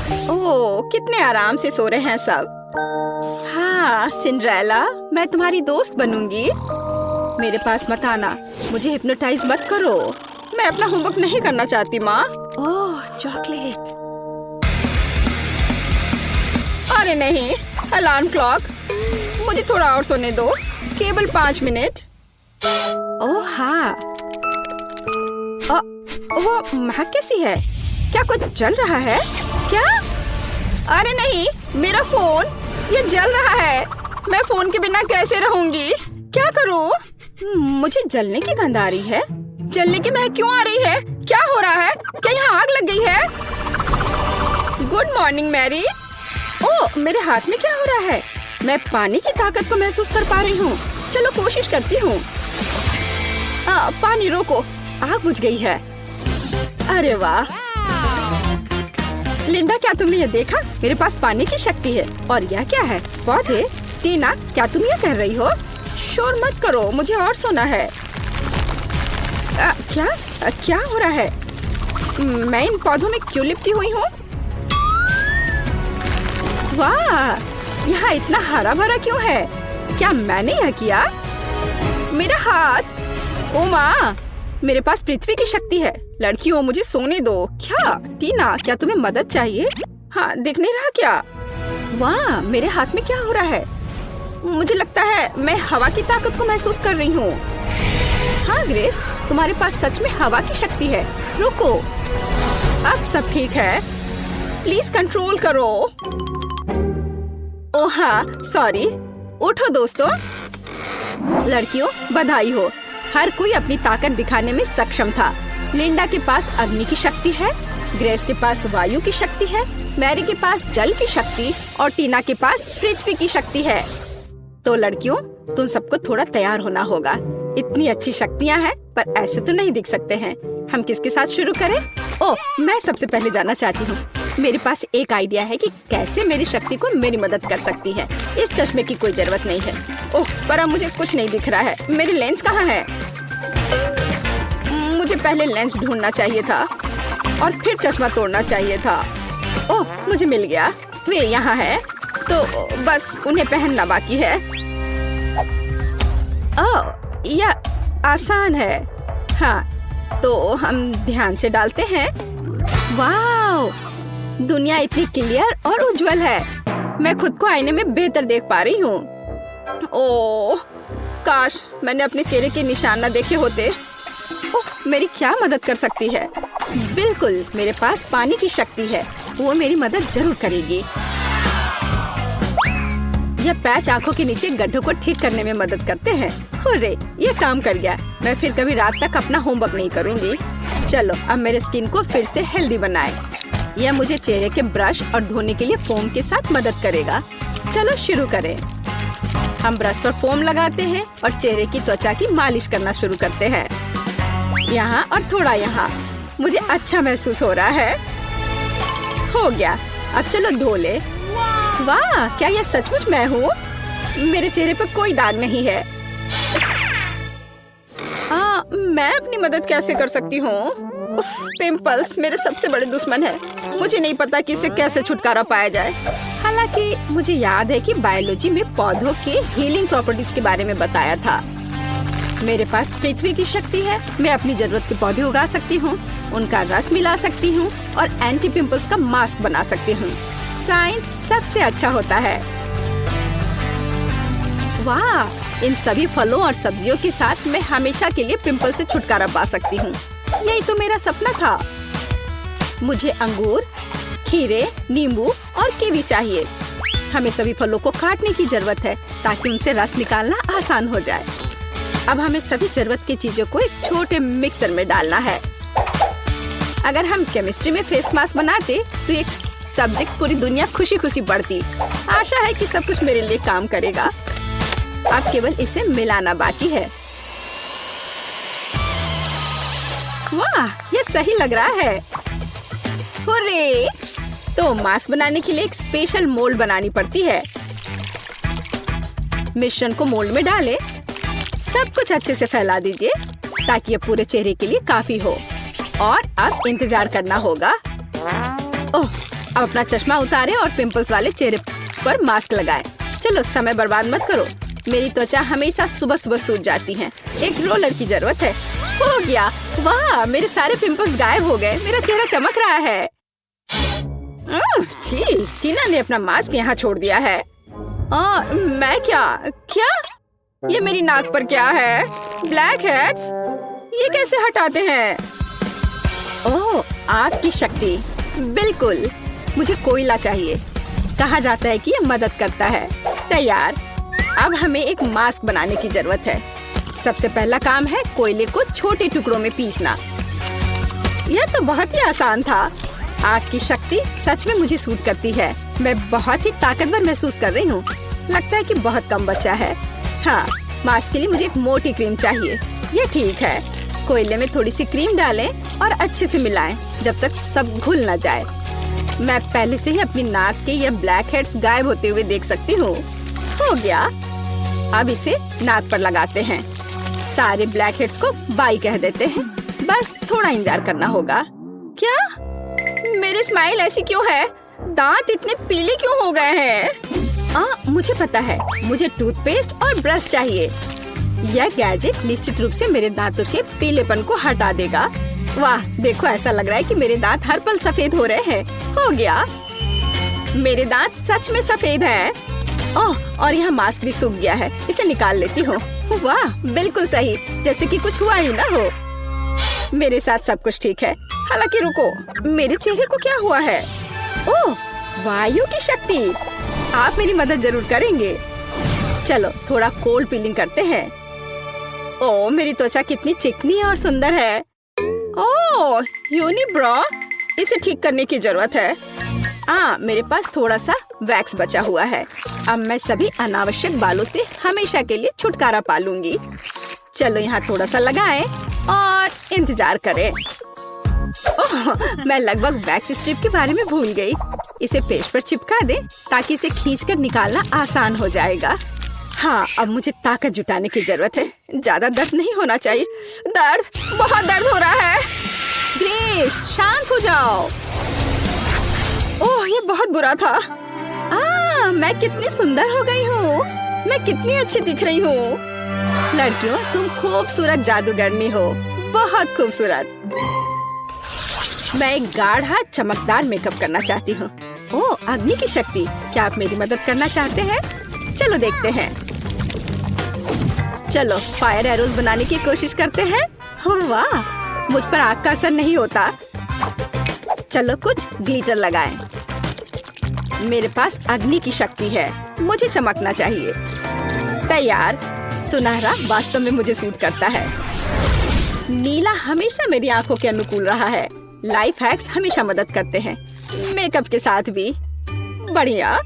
ओह, कितने आराम से सो रहे हैं सब। हाँ सिंड्रेला, मैं तुम्हारी दोस्त बनूंगी। मेरे पास मत आना, मुझे हिप्नोटाइज मत करो। मैं अपना होमवर्क नहीं करना चाहती माँ। ओह चॉकलेट। अरे नहीं, अलार्म क्लॉक, मुझे थोड़ा और सोने दो, केवल 5 मिनट। ओह हाँ, वो महक कैसी है? क्या कुछ जल रहा है क्या? अरे नहीं, मेरा फोन, ये जल रहा है। मैं फोन के बिना कैसे रहूंगी? क्या करूं? मुझे जलने की गंध आ रही है। जलने की महक क्यों आ रही है? क्या हो रहा है? क्या यहाँ आग लग गई है? Good morning Mary. ओह, मेरे हाथ में क्या हो रहा है? मैं पानी की ताकत को महसूस कर पा रही हूँ। चलो कोशिश करती हूँ। पानी रोको, आग बुझ गई है। अरे वाह लिंडा, क्या तुमने ये देखा? मेरे पास पानी की शक्ति है। और यह क्या है? पौधे? टीना, क्या तुम ये कह रही हो? शोर मत करो, मुझे और सोना है। क्या हो रहा है? मैं इन पौधों में क्यों लिपटी हुई हूँ? वाह, यहाँ इतना हरा भरा क्यों है? क्या मैंने यह किया? मेरा हाथ! ओ माँ, मेरे पास पृथ्वी की शक्ति है। लड़कियों, मुझे सोने दो। क्या टीना, क्या तुम्हें मदद चाहिए? हाँ, दिख नहीं रहा क्या? वाह, मेरे हाथ में क्या हो रहा है? मुझे लगता है मैं हवा की ताकत को महसूस कर रही हूँ। हाँ ग्रेस, तुम्हारे पास सच में हवा की शक्ति है। रुको, अब सब ठीक है। प्लीज कंट्रोल करो। ओह हाँ, सॉरी। उठो दोस्तों। लड़कियों, बधाई हो, हर कोई अपनी ताकत दिखाने में सक्षम था। लिंडा के पास अग्नि की शक्ति है, ग्रेस के पास वायु की शक्ति है, मैरी के पास जल की शक्ति और टीना के पास पृथ्वी की शक्ति है। तो लड़कियों, तुम सबको थोड़ा तैयार होना होगा। इतनी अच्छी शक्तियाँ हैं, पर ऐसे तो नहीं दिख सकते हैं। हम किसके साथ शुरू करें? ओह, मैं सबसे पहले जानना चाहती हूँ। मेरे पास एक आइडिया है कि कैसे मेरी शक्ति को मेरी मदद कर सकती है। इस चश्मे की कोई जरूरत नहीं है। ओह, पर अब मुझे कुछ नहीं दिख रहा है। मेरी लेंस कहाँ है? मुझे पहले लेंस ढूंढना चाहिए था और फिर चश्मा तोड़ना चाहिए था। ओह, मुझे मिल गया। वे यहाँ है, तो बस उन्हें पहनना बाकी है। ओह, यह आसान है। हाँ, तो हम ध्यान से डालते हैं। वाह, दुनिया इतनी क्लियर और उज्जवल है। मैं खुद को आईने में बेहतर देख पा रही हूँ। ओह, काश मैंने अपने चेहरे के निशान न देखे होते। ओह, मेरी क्या मदद कर सकती है? बिल्कुल, मेरे पास पानी की शक्ति है, वो मेरी मदद जरूर करेगी। यह पैच आंखों के नीचे गड्ढों को ठीक करने में मदद करते हैं। हुर्रे, ये काम कर गया। मैं फिर कभी रात तक अपना होमवर्क नहीं करूँगी। चलो, अब मेरे स्किन को फिर से हेल्दी बनाए। यह मुझे चेहरे के ब्रश और धोने के लिए फोम के साथ मदद करेगा। चलो शुरू करें। हम ब्रश पर फोम लगाते हैं और चेहरे की त्वचा की मालिश करना शुरू करते हैं। यहाँ और थोड़ा यहाँ। मुझे अच्छा महसूस हो रहा है। हो गया, अब चलो धो ले। वाह, क्या यह सचमुच मैं हूँ? मेरे चेहरे पर कोई दाग नहीं है। मैं अपनी मदद कैसे कर सकती हूँ? पिंपल्स मेरे सबसे बड़े दुश्मन है। मुझे नहीं पता कि इससे कैसे छुटकारा पाया जाए। हालांकि मुझे याद है कि बायोलॉजी में पौधों के हीलिंग प्रॉपर्टीज के बारे में बताया था। मेरे पास पृथ्वी की शक्ति है। मैं अपनी जरूरत के पौधे उगा सकती हूँ, उनका रस मिला सकती हूँ और एंटी पिंपल्स का मास्क बना सकती हूँ। साइंस सबसे अच्छा होता है। वाह, इन सभी फलों और सब्जियों के साथ मैं हमेशा के लिए पिंपल से छुटकारा पा सकती हूँ। यही तो मेरा सपना था। मुझे अंगूर, खीरे, नींबू और कीवी चाहिए। हमें सभी फलों को काटने की जरूरत है ताकि उनसे रस निकालना आसान हो जाए। अब हमें सभी जरूरत की चीजों को एक छोटे मिक्सर में डालना है। अगर हम केमिस्ट्री में फेस मास्क बनाते तो एक सब्जेक्ट पूरी दुनिया खुशी खुशी पढ़ती। आशा है कि सब कुछ मेरे लिए काम करेगा। अब केवल इसे मिलाना बाकी है। वाह, ये सही लग रहा है। हुर्रे! तो मास्क बनाने के लिए एक स्पेशल मोल्ड बनानी पड़ती है। मिश्रण को मोल्ड में डालें। सब कुछ अच्छे से फैला दीजिए ताकि ये पूरे चेहरे के लिए काफी हो। और अब इंतजार करना होगा। ओह, अब अपना चश्मा उतारे और पिंपल्स वाले चेहरे पर मास्क लगाए। चलो समय बर्बाद मत करो। मेरी त्वचा हमेशा सुबह सुबह सूज जाती है। एक रोलर की जरूरत है। हो गया। वाह, मेरे सारे पिंपल्स गायब हो गए। मेरा चेहरा चमक रहा है। छी, टीना ने अपना मास्क यहाँ छोड़ दिया है। मैं क्या? ये मेरी नाक पर क्या है? Black heads? ये कैसे हटाते हैं? ओह, आग की शक्ति। बिल्कुल, मुझे कोयला चाहिए। कहा जाता है कि ये मदद करता है। तैयार। अब हमें एक मास्क बनाने की जरूरत है। सबसे पहला काम है कोयले को छोटे टुकड़ों में पीसना। यह तो बहुत ही आसान था। आग की शक्ति सच में मुझे सूट करती है। मैं बहुत ही ताकतवर महसूस कर रही हूँ। लगता है कि बहुत कम बचा है। हाँ, मास्क के लिए मुझे एक मोटी क्रीम चाहिए। ये ठीक है। कोयले में थोड़ी सी क्रीम डालें और अच्छे से मिलाएं जब तक सब घुल न जाए। मैं पहले से ही अपनी नाक के ये ब्लैक हेड्स गायब होते हुए देख सकती हूँ। हो गया। अब इसे नाक पर लगाते हैं। सारे ब्लैक हेड्स को बाय कह देते हैं। बस थोड़ा इंतजार करना होगा। क्या? मेरे स्माइल ऐसी क्यों है? दांत इतने पीले क्यों हो गए हैं? मुझे पता है। मुझे टूथपेस्ट और ब्रश चाहिए। यह गैजेट निश्चित रूप से मेरे दांतों के पीलेपन को हटा देगा। वाह, देखो, ऐसा लग रहा है कि मेरे दांत हर पल सफेद हो रहे हैं। हो गया। मेरे दांत सच में सफेद हैं। ओह, और यहाँ मास्क भी सूख गया है। इसे निकाल लेती हूँ। वाह, बिल्कुल सही, जैसे कि कुछ हुआ ही ना हो। मेरे साथ सब कुछ ठीक है। हालांकि रुको, मेरे चेहरे को क्या हुआ है? ओह, वायु की शक्ति। आप मेरी मदद जरूर करेंगे। चलो थोड़ा कोल्ड पीलिंग करते हैं। ओह, मेरी त्वचा कितनी चिकनी और सुंदर है। ओह, यूनिब्रो, इसे ठीक करने की जरूरत है। मेरे पास थोड़ा सा वैक्स बचा हुआ है। अब मैं सभी अनावश्यक बालों से हमेशा के लिए छुटकारा पा लूंगी। चलो यहाँ थोड़ा सा लगाएं और इंतजार करें। ओह, मैं लगभग वैक्स स्ट्रिप के बारे में भूल गई। इसे पेश पर चिपका दे ताकि इसे खींचकर निकालना आसान हो जाएगा। हाँ, अब मुझे ताकत जुटाने की जरूरत है। ज्यादा दर्द नहीं होना चाहिए। बहुत दर्द हो रहा है। ग्रेस, शांत हो जाओ। ओह, ये बहुत बुरा था। मैं कितनी सुंदर हो गई हूँ। मैं कितनी अच्छी दिख रही हूँ। लड़कियों, तुम खूबसूरत जादूगरनी हो। बहुत खूबसूरत। मैं एक गाढ़ा चमकदार मेकअप करना चाहती हूँ। ओह, अग्नि की शक्ति। क्या आप मेरी मदद करना चाहते हैं? चलो देखते हैं। चलो फायर एरोज बनाने की कोशिश करते हैं। वाह, मुझ पर आग का असर नहीं होता। चलो कुछ ग्लिटर लगाएं। मेरे पास अग्नि की शक्ति है। मुझे चमकना चाहिए। तैयार। सुनहरा वास्तव में मुझे सूट करता है। नीला हमेशा मेरी आंखों के अनुकूल रहा है। लाइफ हैक्स हमेशा मदद करते हैं, मेकअप के साथ भी। बढ़िया।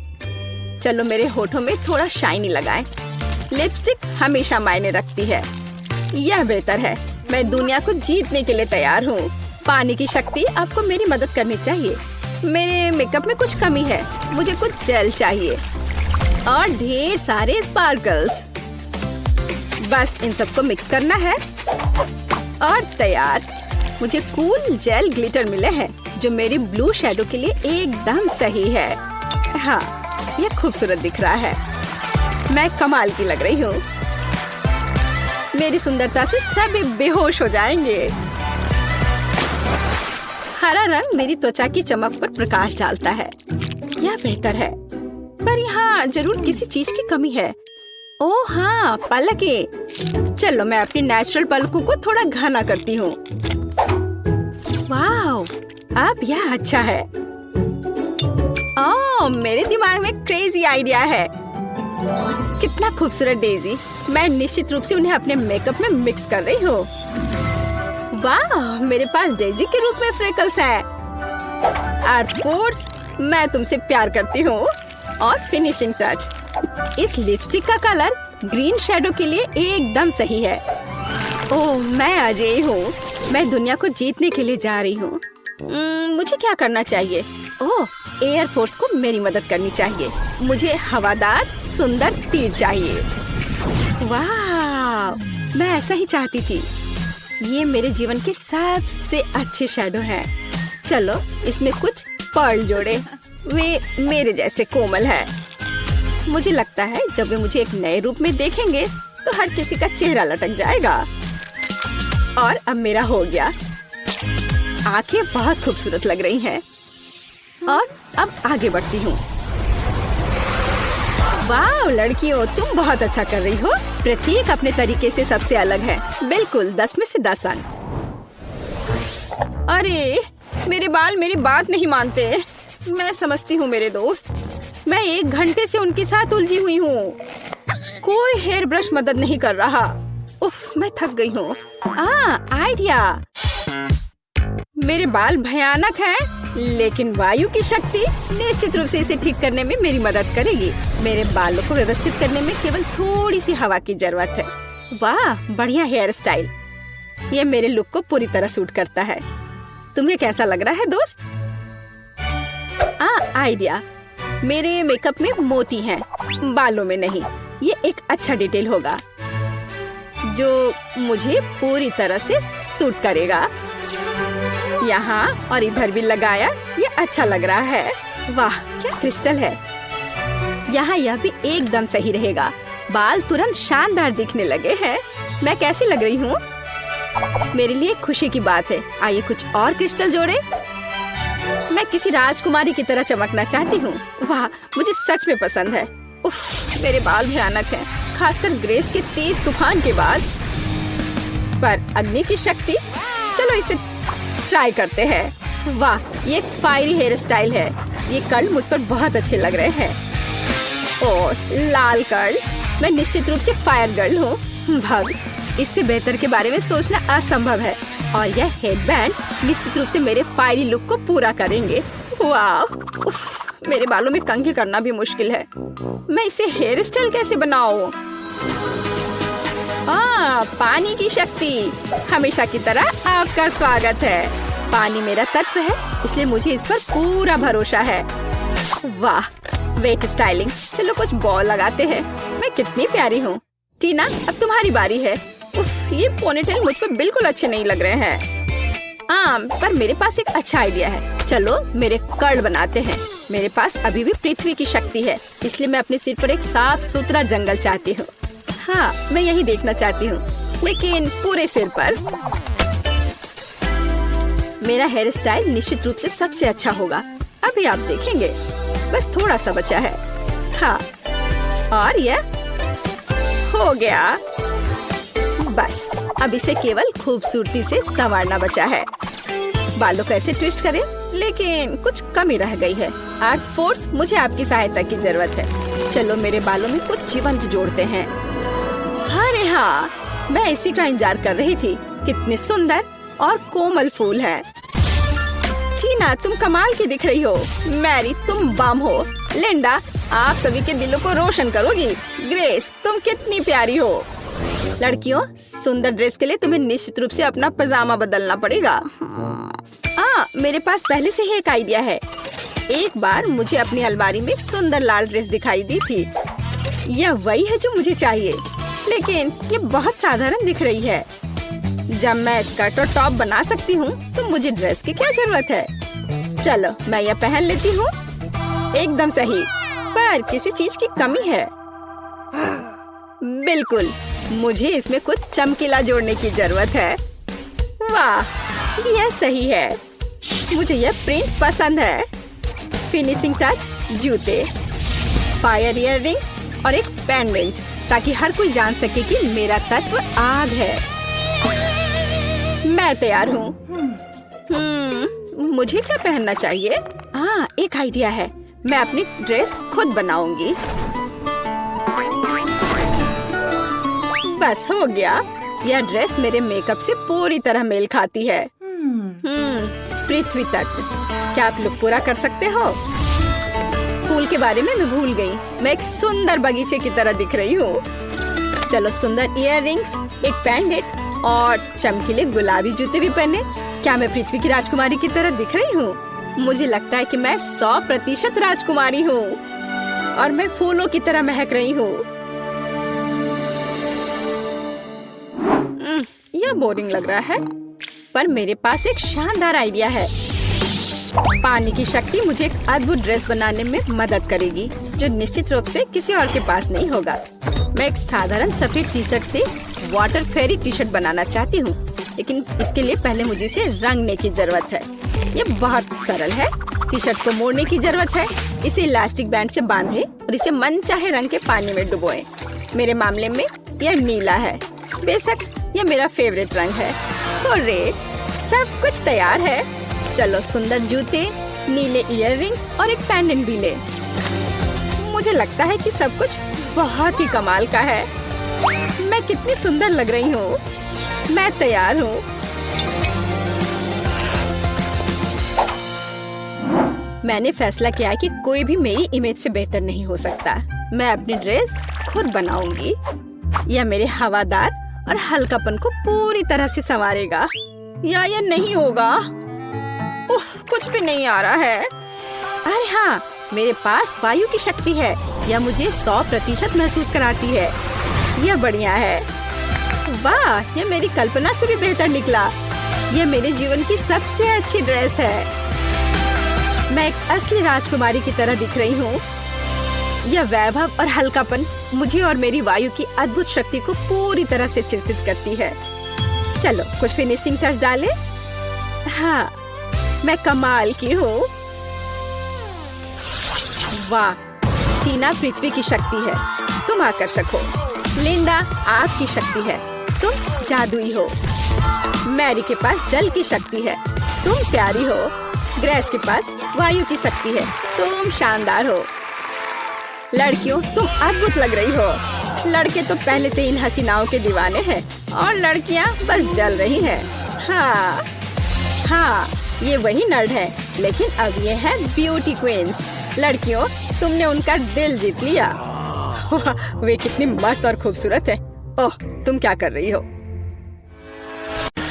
चलो मेरे होठों में थोड़ा शाइनी लगाएं। लिपस्टिक हमेशा मायने रखती है। यह बेहतर है। मैं दुनिया को जीतने के लिए तैयार हूँ। पानी की शक्ति आपको मेरी मदद करनी चाहिए। मेरे मेकअप में कुछ कमी है। मुझे कुछ जेल चाहिए और ढेर सारे स्पार्कल्स। बस इन सबको मिक्स करना है और तैयार। मुझे कूल जेल ग्लिटर मिले हैं जो मेरी ब्लू शैडो के लिए एकदम सही है। हाँ, यह खूबसूरत दिख रहा है। मैं कमाल की लग रही हूँ। मेरी सुंदरता से सभी बेहोश हो जाएंगे। हरा रंग मेरी त्वचा की चमक पर प्रकाश डालता है। यह बेहतर है, पर यहाँ जरूर किसी चीज की कमी है। ओह हाँ, पलकें। चलो मैं अपनी नेचुरल पलकों को थोड़ा घना करती हूँ। वाह, अब यह अच्छा है। ओह, मेरे दिमाग में क्रेजी आइडिया है। कितना खूबसूरत डेजी। मैं निश्चित रूप से उन्हें अपने मेकअप में मिक्स कर रही हूँ। वाह, मेरे पास डेजी के रूप में फ्रेकल्स हैं। आर्थपोर्स, मैं तुमसे प्यार करती हूँ। और फिनिशिंग टच। इस लिपस्टिक का कलर ग्रीन शैडो के लिए एकदम सही है। ओह, मैं अजय हूँ। मैं दुनिया को जीतने के लिए जा रही हूँ। मुझे क्या करना चाहिए? ओह, एयरफोर्स को मेरी मदद करनी चाहिए। मुझे हवादार सुंदर तीर चाहिए। वाह, मैं ऐसा ही चाहती थी। ये मेरे जीवन के सबसे अच्छे शैडो हैं। चलो इसमें कुछ पर्ल जोड़े, वे मेरे जैसे कोमल है। मुझे लगता है जब वे मुझे एक नए रूप में देखेंगे तो हर किसी का चेहरा लटक जाएगा। और अब मेरा हो गया। आंखें बहुत खूबसूरत लग रही हैं। और अब आगे बढ़ती हूँ। वाह लड़कियों, तुम बहुत अच्छा कर रही हो। प्रत्येक अपने तरीके से सबसे अलग है। बिल्कुल 10 में से 10 अंक। अरे मेरे बाल मेरी बात नहीं मानते। मैं समझती हूँ मेरे दोस्त, मैं 1 घंटे से उनके साथ उलझी हुई हूँ। कोई हेयर ब्रश मदद नहीं कर रहा। उफ, मैं थक गई हूँ। आइडिया। मेरे बाल भयानक हैं, लेकिन वायु की शक्ति निश्चित रूप से इसे ठीक करने में मेरी मदद करेगी। मेरे बालों को व्यवस्थित करने में केवल थोड़ी सी हवा की जरूरत है। वाह बढ़िया हेयर स्टाइल। ये मेरे लुक को पूरी तरह सूट करता है। तुम्हें कैसा लग रहा है दोस्त? आइडिया। मेरे मेकअप में मोती हैं, बालों में नहीं। ये एक अच्छा डिटेल होगा जो मुझे पूरी तरह से सूट करेगा। यहाँ और इधर भी लगाया, ये अच्छा लग रहा है। वाह क्या क्रिस्टल है। यहाँ यह भी एकदम सही रहेगा। बाल तुरंत शानदार दिखने लगे हैं। मैं कैसी लग रही हूँ? मेरे लिए खुशी की बात है। आइए कुछ और क्रिस्टल जोड़े। मैं किसी राजकुमारी की तरह चमकना चाहती हूँ। वाह मुझे सच में पसंद है। उफ, मेरे बाल भयानक हैं, खासकर ग्रेस के तेज तूफान के बाद। पर अग्नि की शक्ति, चलो इसे ट्राई करते हैं। वाह ये एक फायरी हेयर स्टाइल है। ये कर्ल मुझ पर बहुत अच्छे लग रहे हैं। और लाल कर्ल, मैं निश्चित रूप से फायर गर्ल हूँ। भग, इससे बेहतर के बारे में सोचना असंभव है। और यह हेडबैंड निश्चित रूप से मेरे फायरी लुक को पूरा करेंगे। वाह, उफ, मेरे बालों में कंघी करना भी मुश्किल है। मैं इसे हेयर स्टाइल कैसे बनाऊं? पानी की शक्ति, हमेशा की तरह आपका स्वागत है। पानी मेरा तत्व है, इसलिए मुझे इस पर पूरा भरोसा है। वाह वेट स्टाइलिंग। चलो कुछ बॉल लगाते हैं। मैं कितनी प्यारी हूँ। टीना अब तुम्हारी बारी है। उफ, ये पोनीटेल मुझ पर बिल्कुल अच्छे नहीं लग रहे हैं। पर मेरे पास एक अच्छा आइडिया है। चलो मेरे कर्ल बनाते हैं। मेरे पास अभी भी पृथ्वी की शक्ति है, इसलिए मैं अपने सिर पर एक साफ सुथरा जंगल चाहती हूँ। हाँ मैं यही देखना चाहती हूँ, लेकिन पूरे सिर पर। मेरा हेयर स्टाइल निश्चित रूप से सबसे अच्छा होगा। अभी आप देखेंगे। बस थोड़ा सा बचा है। हाँ और यह हो गया। बस अब इसे केवल खूबसूरती से संवारना बचा है। बालों को ऐसे ट्विस्ट करें, लेकिन कुछ कमी रह गई है। आर्ट फोर्स, मुझे आपकी सहायता की जरूरत है। चलो मेरे बालों में कुछ जीवंत जोड़ते हैं। अरे हाँ, मैं इसी का इंतजार कर रही थी। कितने सुंदर और कोमल फूल हैं। टीना तुम कमाल की दिख रही हो। मैरी तुम बम हो। लिंडा आप सभी के दिलों को रोशन करोगी। ग्रेस तुम कितनी प्यारी हो। लड़कियों सुंदर ड्रेस के लिए तुम्हें निश्चित रूप से अपना पजामा बदलना पड़ेगा। मेरे पास पहले से ही एक आइडिया है। एक बार मुझे अपनी अलमारी में एक सुंदर लाल ड्रेस दिखाई दी थी। यह वही है जो मुझे चाहिए, लेकिन ये बहुत साधारण दिख रही है। जब मैं स्कर्ट और टॉप बना सकती हूँ, तो मुझे ड्रेस की क्या जरूरत है। चलो मैं यह पहन लेती हूँ। एकदम सही, पर किसी चीज की कमी है। बिल्कुल, मुझे इसमें कुछ चमकीला जोड़ने की जरूरत है। वाह यह सही है। मुझे यह प्रिंट पसंद है। फिनिशिंग टच, जूते, फायर इयररिंग्स और एक पेंडेंट, ताकि हर कोई जान सके कि मेरा तत्व आग है। मैं तैयार हूँ। मुझे क्या पहनना चाहिए? एक आइडिया है। मैं अपनी ड्रेस खुद बनाऊंगी। बस हो गया। यह ड्रेस मेरे मेकअप से पूरी तरह मेल खाती है। पृथ्वी तक। क्या आप लुक पूरा कर सकते हो? फूल के बारे में मैं भूल गई। मैं एक सुंदर बगीचे की तरह दिख रही हूँ। चलो सुंदर इयररिंग्स, एक पेंडेंट और चमकीले गुलाबी जूते भी पहने। क्या मैं पृथ्वी की राजकुमारी की तरह दिख रही हूँ? मुझे लगता है कि मैं 100% राजकुमारी हूँ और मैं फूलों की तरह महक रही हूँ। यह बोरिंग लग रहा है, पर मेरे पास एक शानदार आइडिया है। पानी की शक्ति मुझे एक अद्भुत ड्रेस बनाने में मदद करेगी, जो निश्चित रूप से किसी और के पास नहीं होगा। मैं एक साधारण सफेद टी शर्ट से वाटर फेरी टी शर्ट बनाना चाहती हूँ, लेकिन इसके लिए पहले मुझे इसे रंगने की जरूरत है। ये बहुत सरल है। टी शर्ट को मोड़ने की जरूरत है, इसे इलास्टिक बैंड से बांधे और इसे मनचाहे रंग के पानी में डुबोएं। मेरे मामले में यह नीला है, बेशक यह मेरा फेवरेट रंग है। हुर्रे, सब कुछ तैयार है। चलो सुंदर जूते, नीले इयररिंग्स और एक पेंडेंट भी ले। मुझे लगता है कि सब कुछ बहुत ही कमाल का है। मैं कितनी सुंदर लग रही हूँ। मैं तैयार हूँ। मैंने फैसला किया है कि कोई भी मेरी इमेज से बेहतर नहीं हो सकता। मैं अपनी ड्रेस खुद बनाऊंगी। यह मेरे हवादार और हल्कापन को पूरी तरह से संवारेगा। या यह नहीं होगा। उफ, कुछ भी नहीं आ रहा है। अरे हाँ, मेरे पास वायु की शक्ति है। यह मुझे 100% महसूस कराती है। यह बढ़िया है। वाह, यह मेरी कल्पना से भी बेहतर निकला। यह मेरे जीवन की सबसे अच्छी ड्रेस है। मैं एक असली राजकुमारी की तरह दिख रही हूँ। यह वैभव और हल्कापन मुझे और मेरी वायु की अद्भुत शक्ति को पूरी तरह से चिंतित करती है। चलो कुछ फिनिशिंग टच डालें। हाँ, मैं कमाल की हूँ। वाह, टीना पृथ्वी की शक्ति है, तुम आकर्षक हो। लिंडा आग की शक्ति है, तुम जादुई हो। मैरी के पास जल की शक्ति है, तुम प्यारी हो। ग्रेस के पास वायु की शक्ति है, तुम शानदार हो। लड़कियों, तुम अद्भुत लग रही हो। लड़के तो पहले से इन हसीनाओं के दीवाने हैं और लड़कियां बस जल रही हैं। हाँ, ये वही नर्ड है, लेकिन अब ये है ब्यूटी क्वींस। लड़कियों, तुमने उनका दिल जीत लिया। वे कितनी मस्त और खूबसूरत है। ओह, तुम क्या कर रही हो?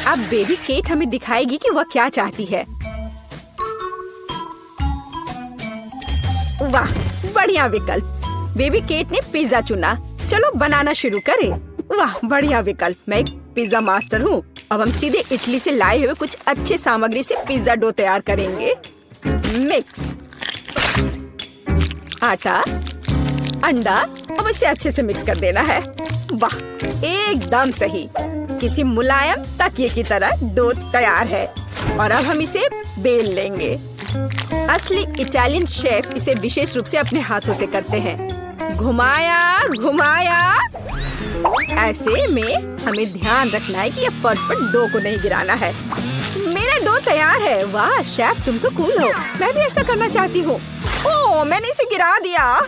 अब बेबी केट हमें दिखाएगी कि वह क्या चाहती है। वाह, बढ़िया विकल्प। बेबी केट ने पिज्जा चुना। चलो बनाना शुरू करें। वाह, बढ़िया विकल्प। मैं एक पिज्जा मास्टर हूँ। अब हम सीधे इटली से लाए हुए कुछ अच्छे सामग्री से पिज्जा डो तैयार करेंगे। मिक्स आटा, अंडा, अब इसे अच्छे से मिक्स कर देना है। वाह, एकदम सही। किसी मुलायम तकिए की तरह डो तैयार है और अब हम इसे बेल लेंगे। असली इटालियन शेफ इसे विशेष रूप से अपने हाथों से करते हैं। घुमाया घुमाया। ऐसे में हमें ध्यान रखना है कि ये फर्श पर डो को नहीं गिराना है। मेरा डो तैयार है। वाह शेफ, तुम तो कूल हो। मैं भी ऐसा करना चाहती हूँ। ओह, मैंने इसे गिरा दिया।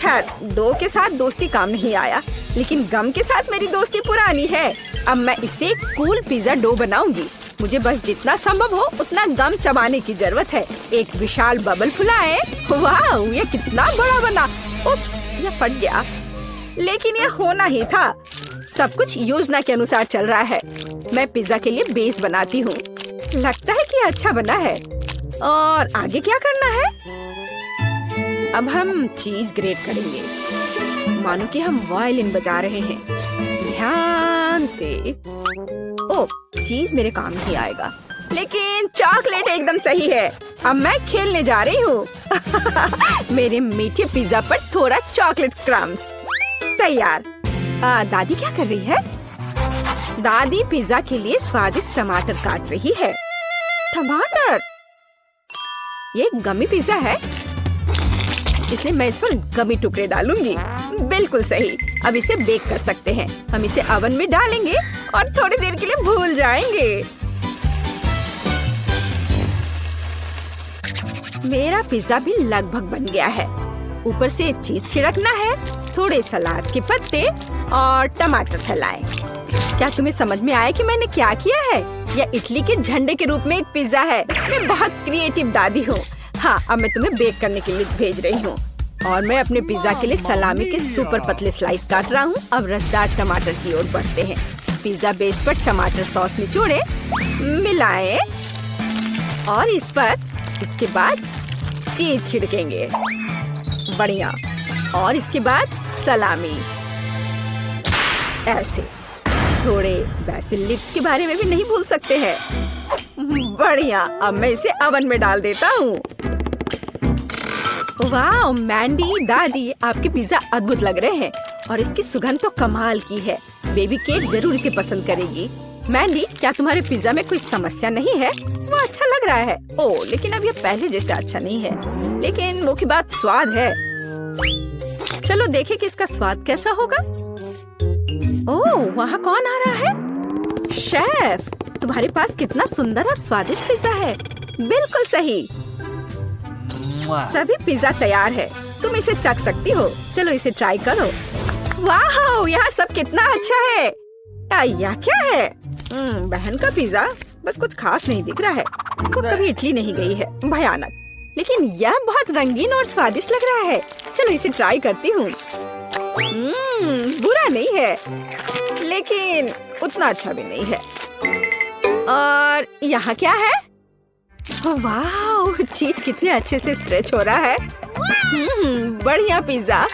खैर, डो के साथ दोस्ती काम नहीं आया, लेकिन गम के साथ मेरी दोस्ती पुरानी है। अब मैं इसे कूल पिज्जा डो बनाऊंगी। मुझे बस जितना संभव हो उतना गम चबाने की जरूरत है। एक विशाल बबल फुलाएं। वाह, ये कितना बड़ा बना। उप्स, ये फट गया, लेकिन ये होना ही था। सब कुछ योजना के अनुसार चल रहा है। मैं पिज्जा के लिए बेस बनाती हूँ। लगता है कि अच्छा बना है। और आगे क्या करना है? अब हम चीज ग्रेट करेंगे, मानो कि हम वायलिन बजा रहे हैं। ध्यान से। ओह, चीज मेरे काम नहीं आएगा, लेकिन चॉकलेट एकदम सही है। अब मैं खेलने जा रही हूँ। मेरे मीठे पिज्जा पर थोड़ा चॉकलेट क्रम्स तैयार। दादी क्या कर रही है? दादी पिज्जा के लिए स्वादिष्ट टमाटर काट रही है। टमाटर? ये गमी पिज्जा है, इसलिए मैं इस पर गमी टुकड़े डालूंगी। बिल्कुल सही। अब इसे बेक कर सकते हैं। हम इसे ओवन में डालेंगे और थोड़ी देर के लिए भूल जाएंगे। मेरा पिज्जा भी लगभग बन गया है। ऊपर से चीज छिड़कना है, थोड़े सलाद के पत्ते और टमाटर फैलाएं। क्या तुम्हें समझ में आया कि मैंने क्या किया है? यह इटली के झंडे के रूप में एक पिज्जा है। मैं बहुत क्रिएटिव दादी हूँ। हाँ, अब मैं तुम्हें बेक करने के लिए भेज रही हूँ। और मैं अपने पिज्जा के लिए सलामी के सुपर पतले स्लाइस काट रहा हूँ। अब रसदार टमाटर की ओर बढ़ते हैं। पिज्जा बेस पर टमाटर सॉस निचोड़े, मिलाएं और इस पर इसके बाद चीज छिड़केंगे। बढ़िया। और इसके बाद सलामी। ऐसे थोड़े बेसिल लिप्स के बारे में भी नहीं भूल सकते हैं। बढ़िया, अब मैं इसे ओवन में डाल देता हूँ। वाह मैंडी, दादी, आपके पिज्जा अद्भुत लग रहे हैं और इसकी सुगंध तो कमाल की है। बेबी केट जरूर इसे पसंद करेगी। मैंडी, क्या तुम्हारे पिज्जा में कोई समस्या नहीं है? वो अच्छा लग रहा है। ओह, लेकिन अब ये पहले जैसे अच्छा नहीं है। लेकिन मुख्य बात स्वाद है। चलो देखें कि इसका स्वाद कैसा होगा। ओह, वहाँ कौन आ रहा है? शेफ, तुम्हारे पास कितना सुंदर और स्वादिष्ट पिज्जा है। बिल्कुल सही। सभी पिज्जा तैयार है, तुम इसे चख सकती हो। चलो इसे ट्राई करो। वाह, यहाँ सब कितना अच्छा है। यह क्या है? बहन का पिज्जा बस कुछ खास नहीं दिख रहा है। वो कभी इटली नहीं गई है। भयानक। लेकिन यह बहुत रंगीन और स्वादिष्ट लग रहा है। चलो इसे ट्राई करती हूँ। बुरा नहीं है, लेकिन उतना अच्छा भी नहीं है। और यहाँ क्या है? वाह, चीज कितने अच्छे से स्ट्रेच हो रहा है। बढ़िया पिज्जा,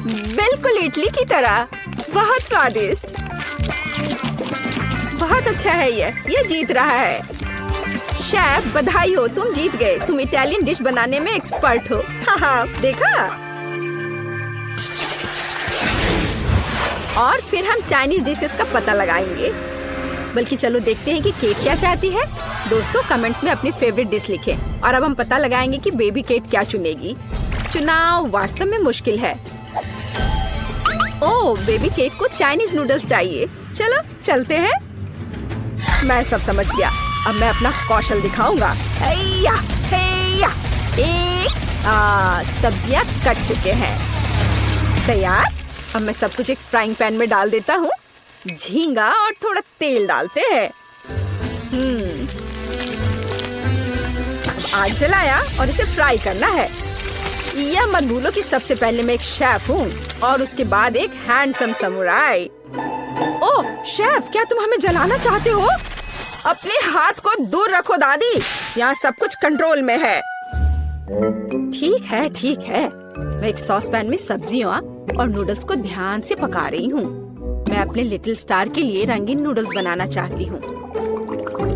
बिल्कुल इडली की तरह। बहुत स्वादिष्ट। बहुत अच्छा है ये जीत रहा है। शेफ, बधाई हो, तुम जीत गए। तुम इटालियन डिश बनाने में एक्सपर्ट हो। हाँ, देखा। और फिर हम चाइनीज डिशेस का पता लगाएंगे। बल्कि चलो देखते हैं कि केट क्या चाहती है। दोस्तों, कमेंट्स में अपनी फेवरेट डिश लिखें। और अब हम पता लगाएंगे कि बेबी केट क्या चुनेगी। चुनाव वास्तव में मुश्किल है। ओह, बेबी केट को चाइनीज नूडल्स चाहिए। चलो चलते हैं। मैं सब समझ गया। अब मैं अपना कौशल दिखाऊंगा। हैया, हैया। सब्जियां कट चुके हैं। तैयार। अब मैं सब कुछ एक फ्राइंग पैन में डाल देता हूँ। झींगा और थोड़ा तेल डालते हैं। आग जलाया और इसे फ्राई करना है। यह मत भूलो कि सबसे पहले मैं एक शेफ हूँ और उसके बाद एक हैंडसम समुराई। ओह शेफ, क्या तुम हमें जलाना चाहते हो? अपने हाथ को दूर रखो दादी, यहाँ सब कुछ कंट्रोल में है। ठीक है, ठीक है। मैं एक सॉस पैन में सब्जियों और नूडल्स को ध्यान से पका रही हूँ। मैं अपने लिटिल स्टार के लिए रंगीन नूडल्स बनाना चाहती हूँ।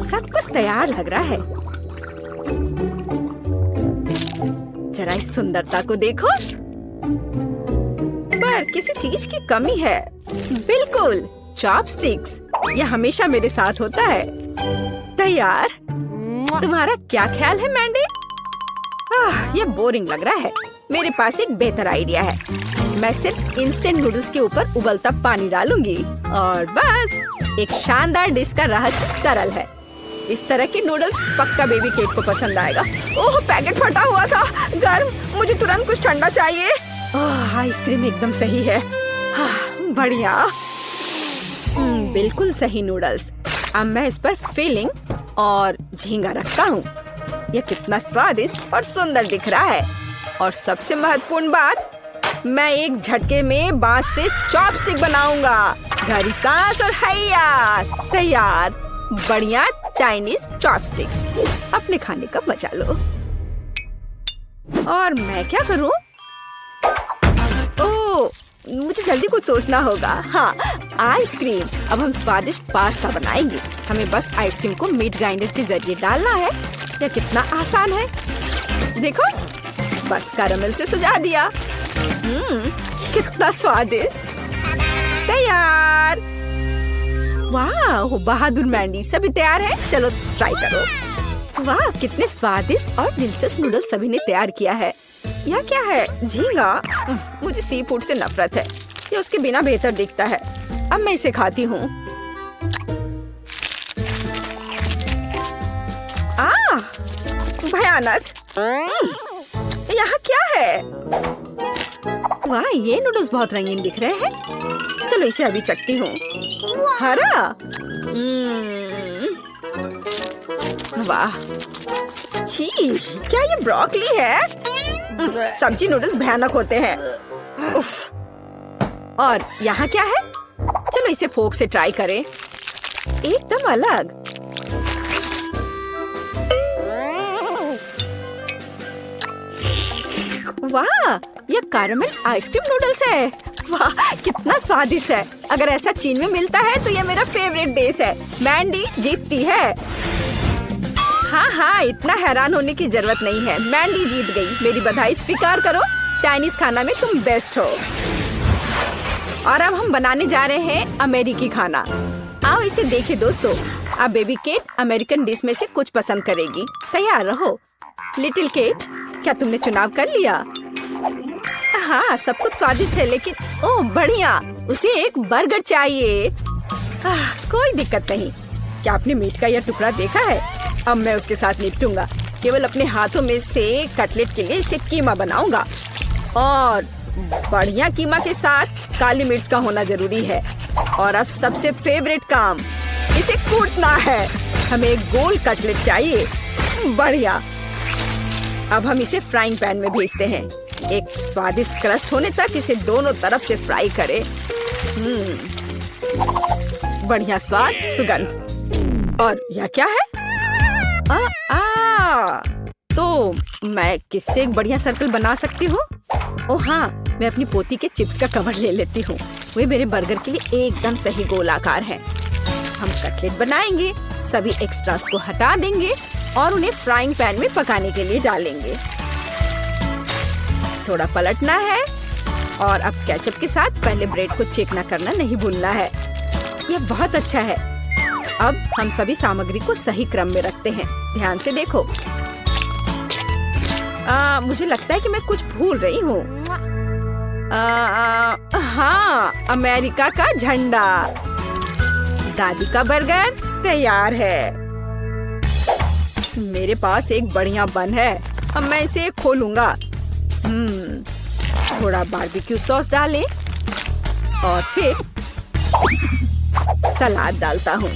सब कुछ तैयार लग रहा है। जरा इस सुंदरता को देखो। पर किसी चीज की कमी है। बिल्कुल, चॉपस्टिक्स। यह हमेशा मेरे साथ होता है। तैयार। तुम्हारा क्या ख्याल है मैंडी? यह बोरिंग लग रहा है। मेरे पास एक बेहतर आइडिया है। मैं सिर्फ इंस्टेंट नूडल्स के ऊपर उबलता पानी डालूंगी और बस। एक शानदार डिश का रहस्य सरल है। इस तरह के नूडल्स पक्का बेबी केट को पसंद आएगा। ओह, पैकेट फटा हुआ था। गर्म, मुझे तुरंत कुछ ठंडा चाहिए। आइसक्रीम एकदम सही है। बढ़िया। बिल्कुल सही नूडल्स। अब मैं इस पर फिलिंग और झींगा रखता हूँ। यह कितना स्वादिष्ट और सुंदर दिख रहा है। और सबसे महत्वपूर्ण बात, मैं एक झटके में बांस से चॉपस्टिक बनाऊंगा। गहरी सांस और हैया, तैयार। बढ़िया चाइनीज चॉपस्टिक्स। अपने खाने का मजा लो। और मैं क्या करूं? ओह, मुझे जल्दी कुछ सोचना होगा। हाँ, आइसक्रीम। अब हम स्वादिष्ट पास्ता बनाएंगे। हमें बस आइसक्रीम को मीट ग्राइंडर के जरिए डालना है। यह कितना आसान है। देखो, बस कैरेमल से सजा दिया। कितना स्वादिष्ट। तैयार। वाह, बहादुर मैंडी। सभी तैयार है? चलो ट्राई करो। वाह, कितने स्वादिष्ट और दिलचस्प नूडल्स सभी ने तैयार किया है। यह क्या है? झींगा। मुझे सी फूड से नफरत है। ये उसके बिना बेहतर दिखता है। अब मैं इसे खाती हूँ। भयानक। यहाँ क्या है? वाह, ये नूडल्स बहुत रंगीन दिख रहे हैं। चलो इसे अभी चखती हूँ। हरा। वाह, छी, क्या ये ब्रोकली है? सब्जी नूडल्स भयानक होते हैं। उफ। और यहाँ क्या है? चलो इसे फोक से ट्राई करें। एकदम अलग। वाह, यह कैरेमल आइसक्रीम नूडल्स है। वाह, कितना स्वादिष्ट है। अगर ऐसा चीन में मिलता है तो यह मेरा फेवरेट डिश है। मैंडी जीतती है। हाँ हाँ, इतना हैरान होने की जरूरत नहीं है। मैंडी जीत गई। मेरी बधाई स्वीकार करो। चाइनीज खाना में तुम बेस्ट हो। और अब हम बनाने जा रहे हैं अमेरिकी खाना। आओ इसे देखें दोस्तों। अब बेबी केट अमेरिकन डिश में से कुछ पसंद करेगी। तैयार रहो। लिटिल केट, क्या तुमने चुनाव कर लिया? हाँ, सब कुछ स्वादिष्ट है, लेकिन ओह बढ़िया, उसे एक बर्गर चाहिए। कोई दिक्कत नहीं। क्या आपने मीट का यह टुकड़ा देखा है? अब मैं उसके साथ निपटूंगा। केवल अपने हाथों में से कटलेट के लिए इसे कीमा बनाऊंगा, और बढ़िया कीमा के साथ काली मिर्च का होना जरूरी है। और अब सबसे फेवरेट काम, इसे कूटना है। हमें एक गोल कटलेट चाहिए। बढ़िया। अब हम इसे फ्राइंग पैन में भेजते हैं। एक स्वादिष्ट क्रस्ट होने तक इसे दोनों तरफ से फ्राई करें। बढ़िया स्वाद, सुगंध। और यह क्या है? तो मैं किससे एक बढ़िया सर्कल बना सकती हूँ? ओह हाँ, मैं अपनी पोती के चिप्स का कवर ले लेती हूँ। वे मेरे बर्गर के लिए एकदम सही गोल आकार है। हम कटलेट बनाएंगे, सभी एक्स्ट्रास को हटा देंगे और उन्हें फ्राइंग पैन में पकाने के लिए डालेंगे। थोड़ा पलटना है और अब केचप के साथ पहले ब्रेड को चेकना करना नहीं भूलना है। यह बहुत अच्छा है। अब हम सभी सामग्री को सही क्रम में रखते हैं। ध्यान से देखो। मुझे लगता है कि मैं कुछ भूल रही हूँ। हाँ, अमेरिका का झंडा। दादी का बर्गर तैयार है। मेरे पास एक बढ़िया बन है। अब मैं इसे खोलूंगा। थोड़ा बारबेक्यू सॉस डालें और फिर सलाद डालता हूँ।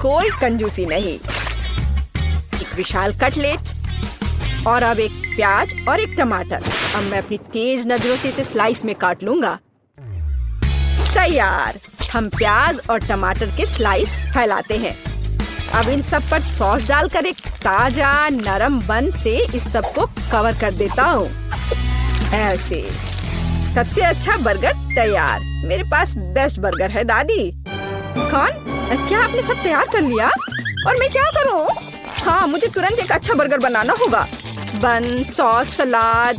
कोई कंजूसी नहीं। एक विशाल कटलेट और अब एक प्याज और एक टमाटर। अब मैं अपनी तेज नजरों से इसे स्लाइस में काट लूंगा। तैयार। हम प्याज और टमाटर के स्लाइस फैलाते हैं। अब इन सब पर सॉस डालकर एक ताजा नरम बन से इस सब को कवर कर देता हूँ। ऐसे सबसे अच्छा बर्गर तैयार। मेरे पास बेस्ट बर्गर है दादी। कौन? क्या आपने सब तैयार कर लिया? और मैं क्या करूँ? हाँ, मुझे तुरंत एक अच्छा बर्गर बनाना होगा। बन, सॉस, सलाद,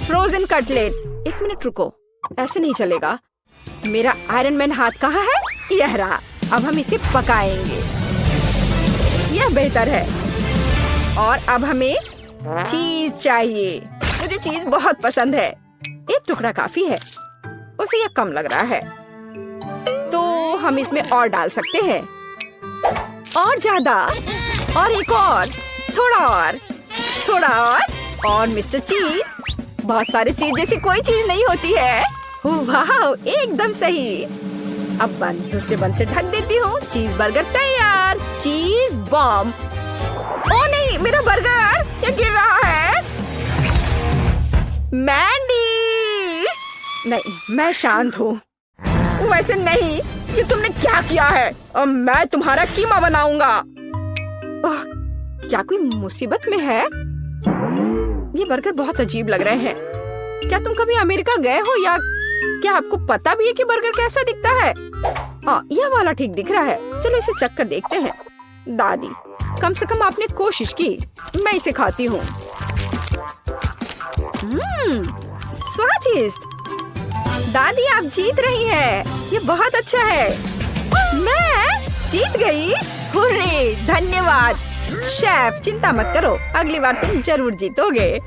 फ्रोजन कटलेट। एक मिनट रुको, ऐसे नहीं चलेगा। मेरा आयरन मैन हाथ कहाँ है? यह रहा। अब हम इसे पकाएंगे। यह बेहतर है। और अब हमें चीज चाहिए। मुझे चीज बहुत पसंद है। एक टुकड़ा काफी है। उसे यह कम लग रहा है, तो हम इसमें और डाल सकते हैं। और ज्यादा, और एक और, थोड़ा और, थोड़ा और मिस्टर चीज। बहुत सारे चीज जैसी कोई चीज नहीं होती है। वाह, एकदम सही। अब बन दूसरे बन से ढक देती हूँ। चीज बर्गर तैयार। चीज बॉम्ब। ओ नहीं, मेरा बर्गर ये गिर रहा है। मैंडी! नहीं, मैं शांत हूँ। वैसे नहीं, ये तुमने क्या किया है? अब मैं तुम्हारा कीमा बनाऊंगा। क्या कोई मुसीबत में है? ये बर्गर बहुत अजीब लग रहे हैं। क्या तुम कभी अमेरिका गए हो, या क्या आपको पता भी है कि बर्गर कैसा दिखता है? यह वाला ठीक दिख रहा है। चलो इसे चख कर देखते हैं। दादी, कम से कम आपने कोशिश की। मैं इसे खाती हूँ। स्वादिष्ट। दादी, आप जीत रही हैं। ये बहुत अच्छा है। मैं जीत गई। हुर्रे, धन्यवाद। शेफ, चिंता मत करो, अगली बार तुम जरूर जीतोगे।